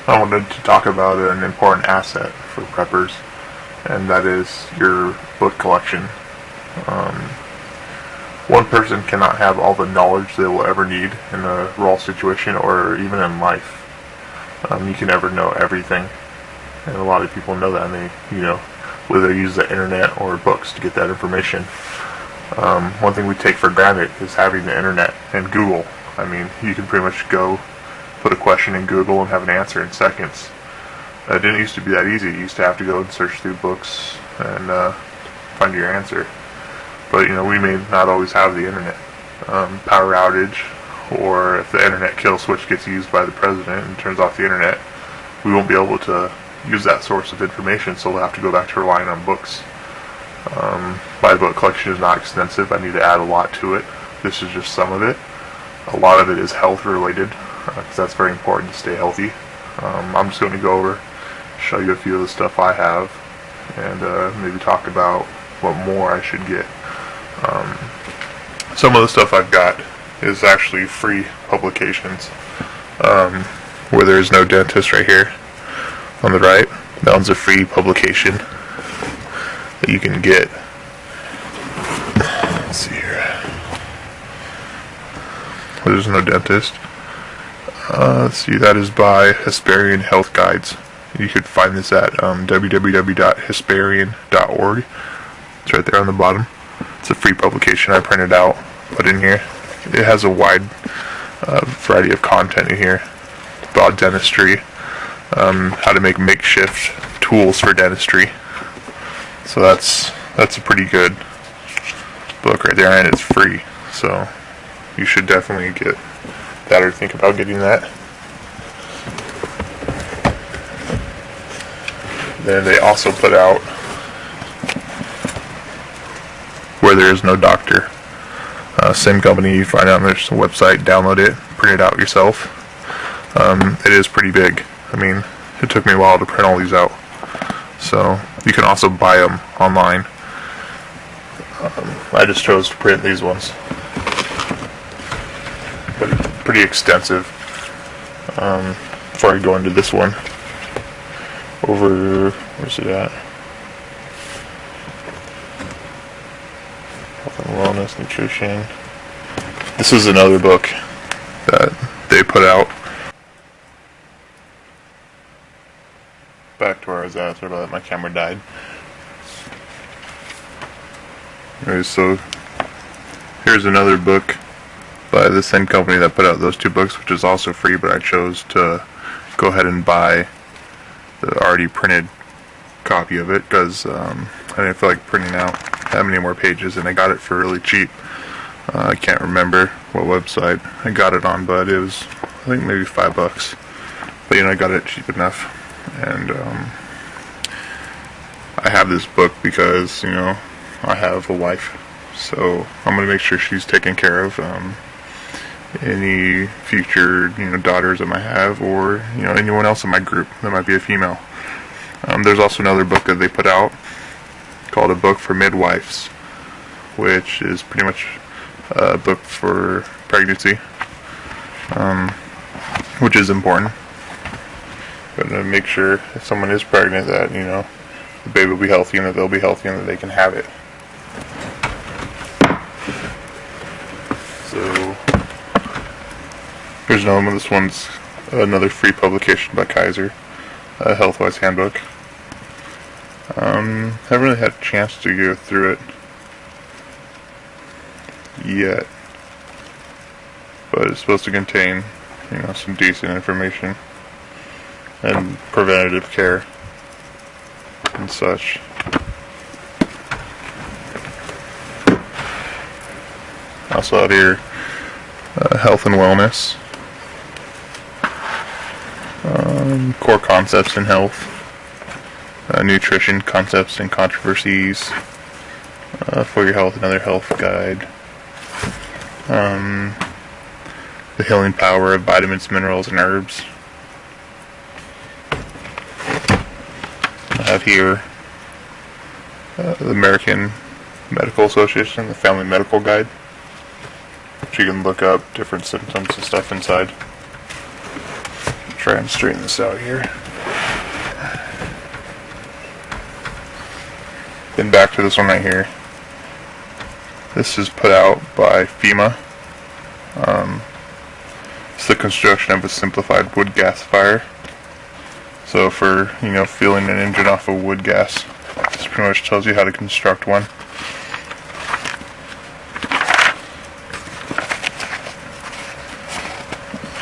I wanted to talk about an important asset for preppers, and that is your book collection. One person cannot have all the knowledge they will ever need in a raw situation or even in life. You can never know everything, and a lot of people know that, and they, whether they use the internet or books to get that information. One thing we take for granted is having the internet and Google. I mean, you can pretty much go put a question in Google and have an answer in seconds. It didn't used to be that easy. You used to have to go and search through books and find your answer. But, we may not always have the internet. Power outage, or if the internet kill switch gets used by the president and turns off the internet, we won't be able to use that source of information, so we'll have to go back to relying on books. My book collection is not extensive. I need to add a lot to it. This is just some of it. A lot of it is health related, because that's very important to stay healthy. I'm just going to go over, show you a few of the stuff I have, and maybe talk about what more I should get. Some of the stuff I've got is actually free publications, where there is no dentist right here on the right. That one's a free publication that you can get. Let's see here. There's no dentist. Let's see, that is by Hesperian Health Guides. You could find this at www.hesperian.org. It's right there on the bottom. It's a free publication I printed out, put in here. It has a wide variety of content in here about dentistry, how to make makeshift tools for dentistry. So that's a pretty good book right there, and it's free. So you should definitely get that or think about getting that. Then they also put out Where There Is No Doctor. Same company, you find out on their website, download it, print it out yourself. It is pretty big. I mean, it took me a while to print all these out. So you can also buy them online. I just chose to print these ones. But it's pretty extensive. Before I go into this one, where's it at? Health and Wellness, Nutrition. This is another book that they put out. Back to where I was at, sorry about that, my camera died. Anyway, so here's another book by the same company that put out those two books, which is also free, but I chose to go ahead and buy the already printed copy of it because I didn't feel like printing out that many more pages, and I got it for really cheap. I can't remember what website I got it on, but it was, I think, maybe $5. But I got it cheap enough, and I have this book because I have a wife, so I'm gonna make sure she's taken care of. Any future daughters I might have, or anyone else in my group that might be a female. There's also another book that they put out called A Book for Midwives, which is pretty much a book for pregnancy, which is important. But to make sure if someone is pregnant that the baby will be healthy and that they'll be healthy and that they can have it. So here's another one. This one's another free publication by Kaiser, a Health-Wise Handbook. Haven't really had a chance to go through it yet, but it's supposed to contain, some decent information and preventative care and such. Also out here, Health and Wellness, Core Concepts in Health, Nutrition Concepts and Controversies, For Your Health, Another Health Guide, The Healing Power of Vitamins, Minerals, and Herbs. I have here the American Medical Association, the Family Medical Guide, which you can look up different symptoms and stuff inside. try and straighten this out here. Then back to this one right here. This is put out by FEMA. It's the construction of a simplified wood gasifier. So for, fueling an engine off of wood gas, this pretty much tells you how to construct one.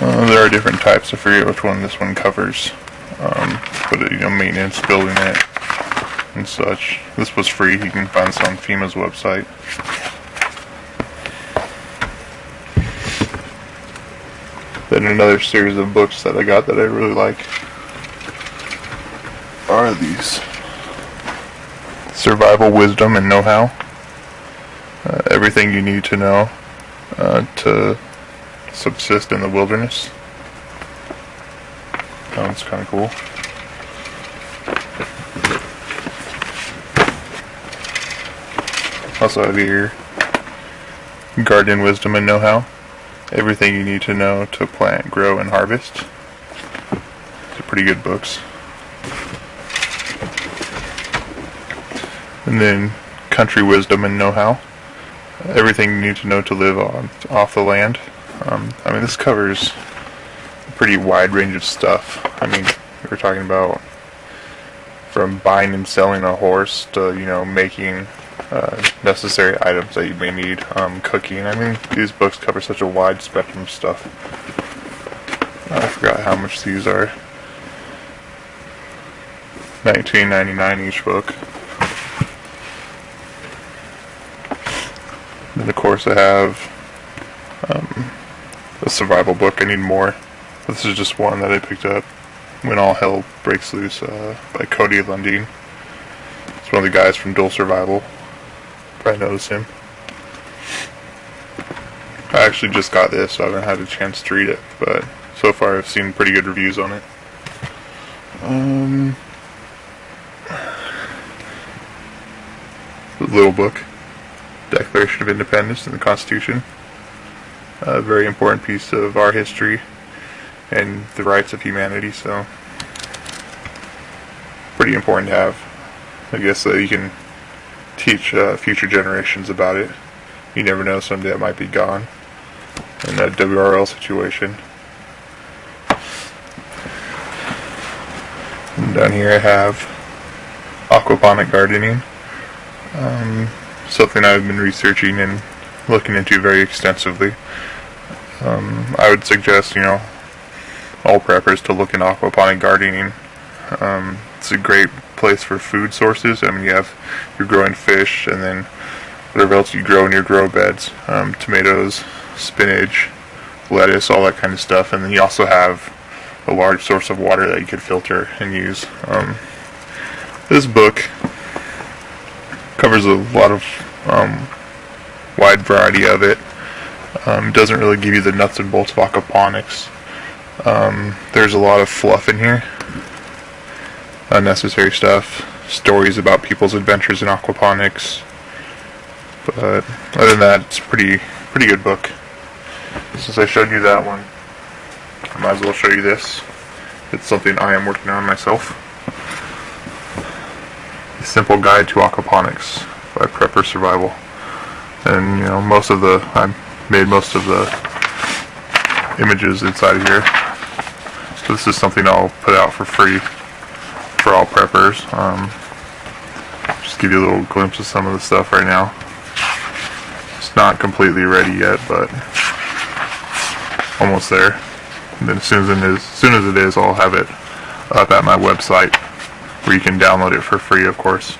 There are different types. I forget which one this one covers. But maintenance, building it, and such. This was free. You can find this on FEMA's website. Then another series of books that I got that I really like are these. Survival Wisdom and Know-How. Everything you need to know to subsist in the wilderness. That one's kind of cool. Also have here Garden Wisdom and Know-How. Everything you need to know to plant, grow, and harvest. These are pretty good books. And then Country Wisdom and Know-How. Everything you need to know to live off the land. This covers a pretty wide range of stuff. We're talking about from buying and selling a horse to, making necessary items that you may need, cooking. These books cover such a wide spectrum of stuff. I forgot how much these are. $19.99 each book. Then of course I have a survival book. I need more. This is just one that I picked up, When All Hell Breaks Loose, by Cody Lundin. It's one of the guys from Dual Survival. Probably noticed him. I actually just got this, so I haven't had a chance to read it, but so far I've seen pretty good reviews on it. The little book, Declaration of Independence and the Constitution. A very important piece of our history and the rights of humanity, so pretty important to have. I guess so you can teach future generations about it. You never know, someday it might be gone in that WRL situation. And down here I have aquaponic gardening. Something I've been researching and looking into very extensively. I would suggest, all preppers to look into aquaponic gardening. It's a great place for food sources. You're growing fish and then whatever else you grow in your grow beds, tomatoes, spinach, lettuce, all that kind of stuff. And then you also have a large source of water that you could filter and use. This book covers a lot of wide variety of it. Doesn't really give you the nuts and bolts of aquaponics. There's a lot of fluff in here, unnecessary stuff, stories about people's adventures in aquaponics. But other than that, it's a pretty good book. Since I showed you that one, I might as well show you this. It's something I am working on myself. A Simple Guide to Aquaponics by PrepperSurvival. And I made most of the images inside of here. So this is something I'll put out for free for all preppers. Just give you a little glimpse of some of the stuff right now. It's not completely ready yet, but almost there. And then as soon as it is, I'll have it up at my website where you can download it for free, of course.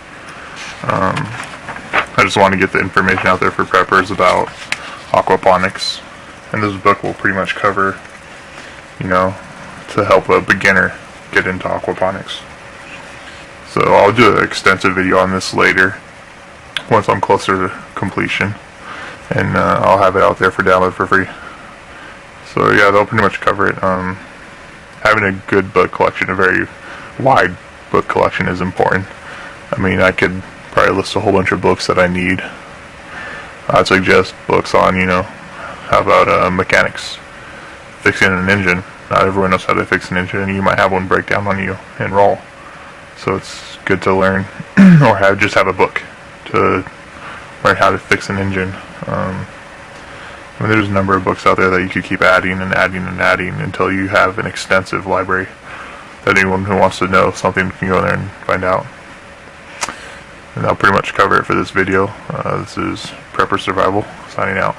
I just want to get the information out there for preppers about aquaponics, and this book will pretty much cover, to help a beginner get into aquaponics. So I'll do an extensive video on this later, once I'm closer to completion, and I'll have it out there for download for free. So yeah, they'll pretty much cover it. Having a good book collection, a very wide book collection, is important. I could probably list a whole bunch of books that I need. I'd suggest books on, how about mechanics, fixing an engine, not everyone knows how to fix an engine, and you might have one break down on you in raw. So it's good to learn, or just have a book to learn how to fix an engine. I mean, there's a number of books out there that you could keep adding and adding and adding until you have an extensive library that anyone who wants to know something can go there and find out. And that'll pretty much cover it for this video. This is Prepper Survival, signing out.